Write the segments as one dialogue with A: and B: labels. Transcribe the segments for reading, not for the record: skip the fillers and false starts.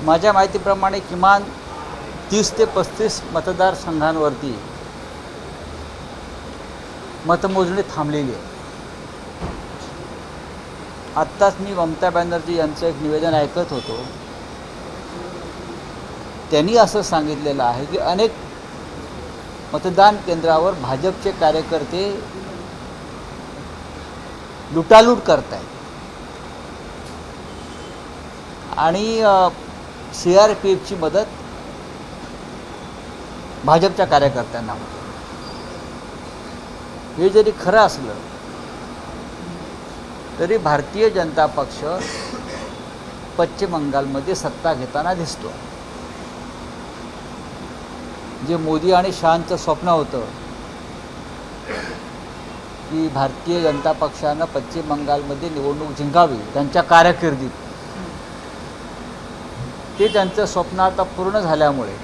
A: माझ्या माहितीप्रमाणे किमान 30 ते 35 मतदारसंघांवरती मतमोजणी थांबलेली आहे. आत्ताच मी ममता बॅनर्जी यांचं एक निवेदन ऐकत होतो. त्यांनी असं सांगितलेलं आहे की अनेक मतदान केंद्रावर भाजपचे कार्यकर्ते लुटालूट करत आहेत आणि CRPFची मदत भाजपच्या कार्यकर्त्यांना होते. हे जरी खरं असलं तरी भारतीय जनता पक्ष पश्चिम बंगालमध्ये सत्ता घेताना दिसतो. जे मोदी आणि शहांचं स्वप्न होतं की भारतीय जनता पक्षानं पश्चिम बंगालमध्ये निवडणूक जिंकावी त्यांच्या कारकिर्दीत, ते त्यांचं स्वप्न आता पूर्ण झाल्यामुळे,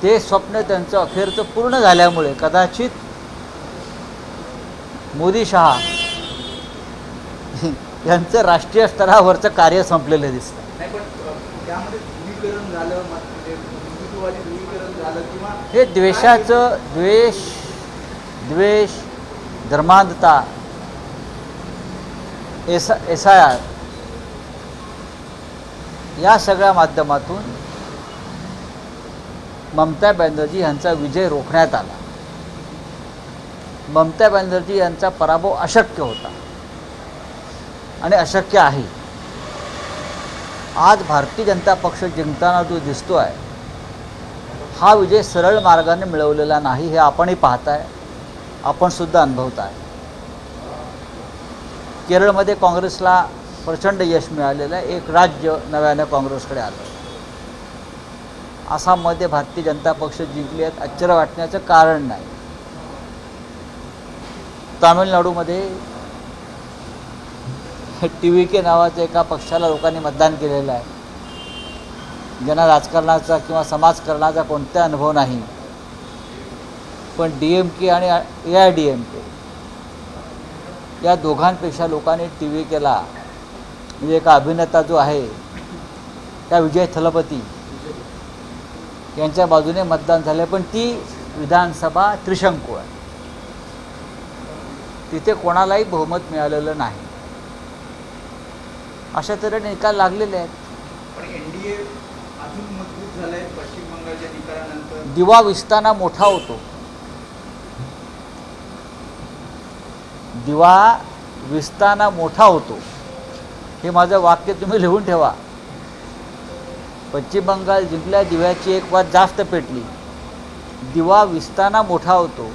A: ते स्वप्न त्यांचं अखेरचं पूर्ण झाल्यामुळे कदाचित मोदी शहा यांचं राष्ट्रीय स्तरावरचं कार्य संपलेलं दिसतं. हे द्वेषाचं द्वेष, धर्मांधता, SIR या सगळ्या माध्यमातून ममता बॅनर्जी यांचा विजय रोखण्यात आला. ममता बॅनर्जी यांचा पराभव अशक्य होता आणि अशक्य आहे. आज भारतीय जनता पक्ष जिंकताना जो दिसतो आहे हा विजय सरळ मार्गाने मिळवलेला नाही. हे आपणही पाहताय, आपणसुद्धा अनुभवताय. केरळमध्ये काँग्रेसला प्रचंड यश मिळालेलं आहे. एक राज्य नव्यानं काँग्रेसकडे आलं. आसाममध्ये भारतीय जनता पक्ष जिंकली आहेत, आश्चर्य वाटण्याचं कारण नाही. तामिळनाडूमध्ये TVK नावाच्या एका पक्षाला लोकांनी मतदान केलेलं आहे, ज्यांना राजकारणाचा किंवा समाजकारणाचा कोणता अनुभव नाही. पण DMK आणि AIADMK या दोघांपेक्षा लोकांनी TVKला, म्हणजे एका अभिनेता जो आहे त्या विजय थलपती यांच्या बाजूने मतदान झालं. पण ती विधानसभा त्रिशंकू आहे, तिथे कोणालाही बहुमत मिळालेलं नाही. अशा तऱ्हेने निकाल लागलेले आहेत.
B: पण NDA अजून मजबूत झालंय पश्चिम बंगालच्या निकालानंतर.
A: दिवा विसताना मोठा होतो. दिवा विसताना मोठा होतो, हे माझं वाक्य तुम्ही लिहून ठेवा. पश्चिम बंगाल जिंकल्या, दिव्याची एक वात जास्त पेटली. दिवा विसताना मोठा होतो.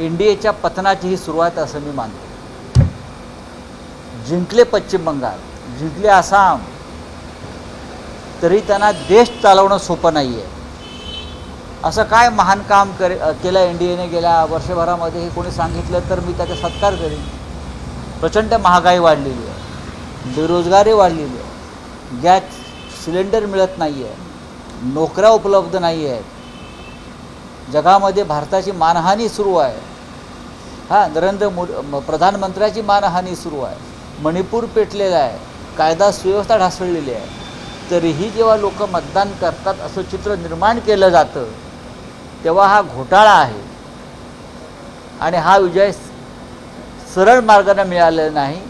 A: NDAच्या पतनाची ही सुरुवात असं मी मानतो. जिंकले पश्चिम बंगाल, जिंकले आसाम, तरी त्यांना देश चालवणं सोपं नाही आहे. असं काय महान काम केलं NDAने गेल्या वर्षभरामध्ये हे कोणी सांगितलं तर मी त्याचा सत्कार करेन. प्रचंड महागाई वाढलेली आहे, बेरोजगारी वाढलेली आहे, गॅस सिलेंडर मिळत नाही आहे, नोकऱ्या उपलब्ध नाही आहेत, जगामध्ये भारताची मानहानी सुरू आहे. नरेंद्र मोदी प्रधानमंत्र्याची मानहानी सुरू आहे. मणिपूर पेटलेला आहे, कायदा सुव्यवस्था ढासळलेली आहे. तरीही जेव्हा लोक मतदान करतात असं चित्र निर्माण केलं जातं, तेव्हा हा घोटाळा आहे आणि हा विजय सरळ मार्गाने मिळालेला नाही,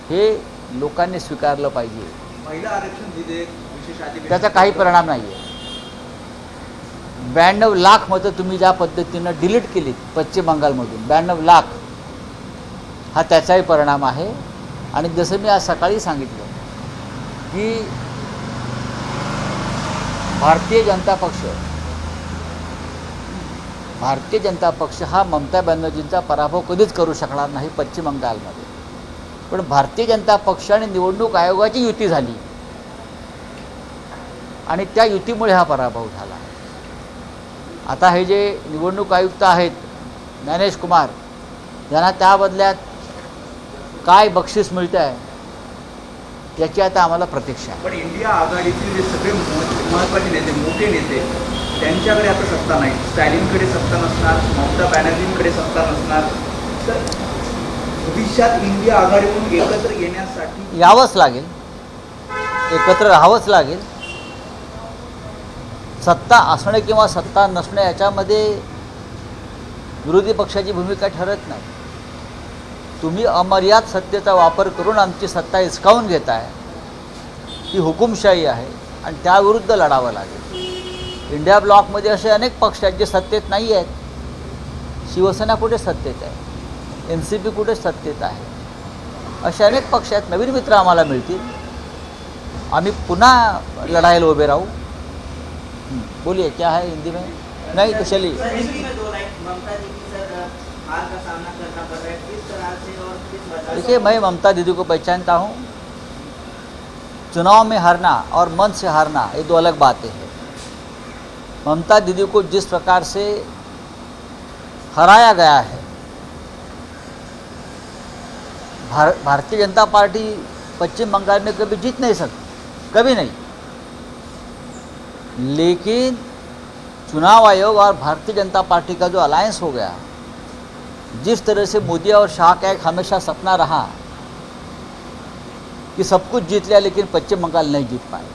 A: हे लोकांनी स्वीकारलं पाहिजे.
B: महिला आरक्षण विधेयक विशेष अधिवेशन
A: त्याचा काही परिणाम नाही आहे. 92 लाख मतं तुम्ही ज्या पद्धतीनं डिलीट केलीत पश्चिम बंगालमधून, 92 लाख, हा त्याचाही परिणाम आहे. आणि जसं मी आज सकाळी सांगितलं की भारतीय जनता पक्ष हा ममता बॅनर्जींचा पराभव कधीच करू शकणार नाही पश्चिम बंगालमध्ये. पण भारतीय जनता पक्ष आणि निवडणूक आयोगाची युती झाली आणि त्या युतीमुळे हा पराभव झाला. आता हे जे निवडणूक आयुक्त आहेत ज्ञानेश कुमार, यांना त्या बदल्यात काय बक्षीस मिळतं आहे याची आता आम्हाला प्रतीक्षा आहे.
B: पण इंडिया आघाडीतील जे सगळे महत्त्वाचे नेते, मोठे नेते, त्यांच्याकडे आता सत्ता नाही. स्टॅलिनकडे सत्ता नसणार, ममता बॅनर्जींकडे सत्ता नसणार. तर भविष्यात इंडिया आघाडीवरून एकत्र येण्यासाठी
A: यावंच लागेल. एकत्र राहावंच लागेल. सत्ता असणे किंवा सत्ता नसणे याच्यामध्ये विरोधी पक्षाची भूमिका ठरत नाही. तुम्ही अमर्याद सत्तेचा वापर करून आमची सत्ता हिसकावून घेताय. ही हुकुमशाही आहे आणि त्याविरुद्ध लढावं लागेल. इंडिया ब्लॉकमध्ये असे अनेक पक्ष आहेत जे सत्तेत नाही आहेत. शिवसेना कुठे सत्तेत आहे, NCP कुठे सत्तेत आहे. असे अनेक पक्ष आहेत. नवीन मित्र आम्हाला मिळतील. आम्ही पुन्हा लढाईला उभे राहू. बोलिए क्या है हिंदी में? नहीं तो चलिए. देखिए, मैं ममता दीदी को पहचानता हूँ. चुनाव में हारना और मन से हारना ये दो अलग बातें हैं. ममता दीदी को जिस प्रकार से हराया गया है, भारतीय जनता पार्टी पश्चिम बंगाल में कभी जीत नहीं सकती, कभी नहीं. लेकिन चुनाव आयोग और भारतीय जनता पार्टी का जो अलायंस हो गया, जिस तरह से मोदी और शाह का एक हमेशा सपना रहा कि सब कुछ जीत लिया लेकिन पश्चिम बंगाल नहीं जीत पाए,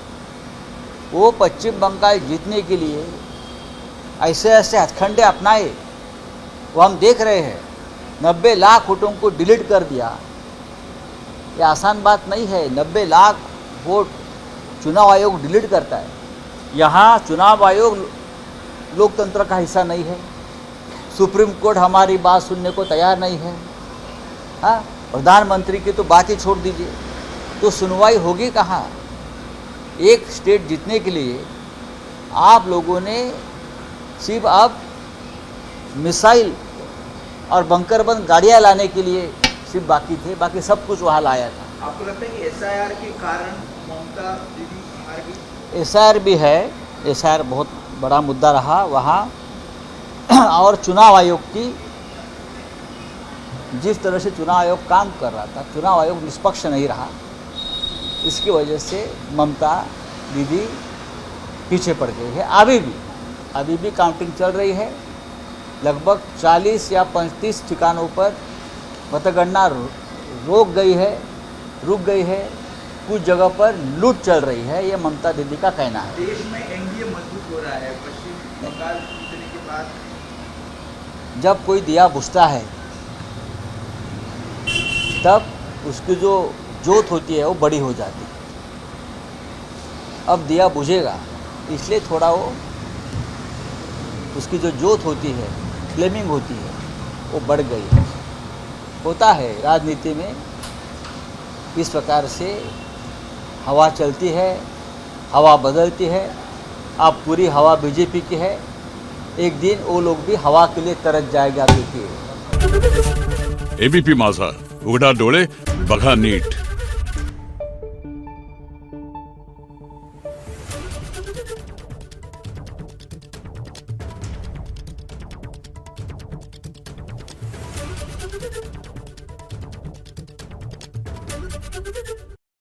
A: वो पश्चिम बंगाल जीतने के लिए ऐसे ऐसे हथकंडे अपनाए वो हम देख रहे हैं. 90 लाख वोटों को डिलीट कर दिया. ये आसान बात नहीं है. 90 लाख वोट चुनाव आयोग डिलीट करता है. यहाँ चुनाव आयोग लोकतंत्र का हिस्सा नहीं है. सुप्रीम कोर्ट हमारी बात सुनने को तैयार नहीं है. हाँ, प्रधानमंत्री की तो बात ही छोड़ दीजिए. तो सुनवाई होगी कहाँ? एक स्टेट जीतने के लिए आप लोगों ने सिर्फ अब मिसाइल और बंकरबंद गाड़ियाँ लाने के लिए सिर्फ बाकी थे, बाकी सब कुछ वहाँ लाया था.
B: आपको लगता है कि SIR के कारण ममता दीदी हार गई?
A: SIR भी है. SIR बहुत बड़ा मुद्दा रहा वहाँ. और चुनाव आयोग की जिस तरह से चुनाव आयोग काम कर रहा था, चुनाव आयोग निष्पक्ष नहीं रहा. इसकी वजह से ममता दीदी पीछे पड़ गई है. अभी भी काउंटिंग चल रही है. लगभग 40 या 35 ठिकानों पर मतगणना रुक गई है. कुछ जगह पर लूट चल रही है. ये ममता दीदी का कहना है.
B: देश में NDA मजबूत हो रहा है पश्चिम बंगाल जीतने के बाद.
A: जब कोई दिया बुझता है तब उसकी जो जोत होती है वो बड़ी हो जाती है. अब दिया बुझेगा, इसलिए थोड़ा वो उसकी जो जोत होती है, फ्लेमिंग होती है, वो बढ़ गई है. होता है राजनीति में इस प्रकार से. हवा चलती है, हवा बदलती है. अब पूरी हवा बीजेपी की है. एक दिन वो लोग भी हवा के लिए तरस जाएगा. देखिए.
C: ABP माझा, उघडा डोळे बघा नीट.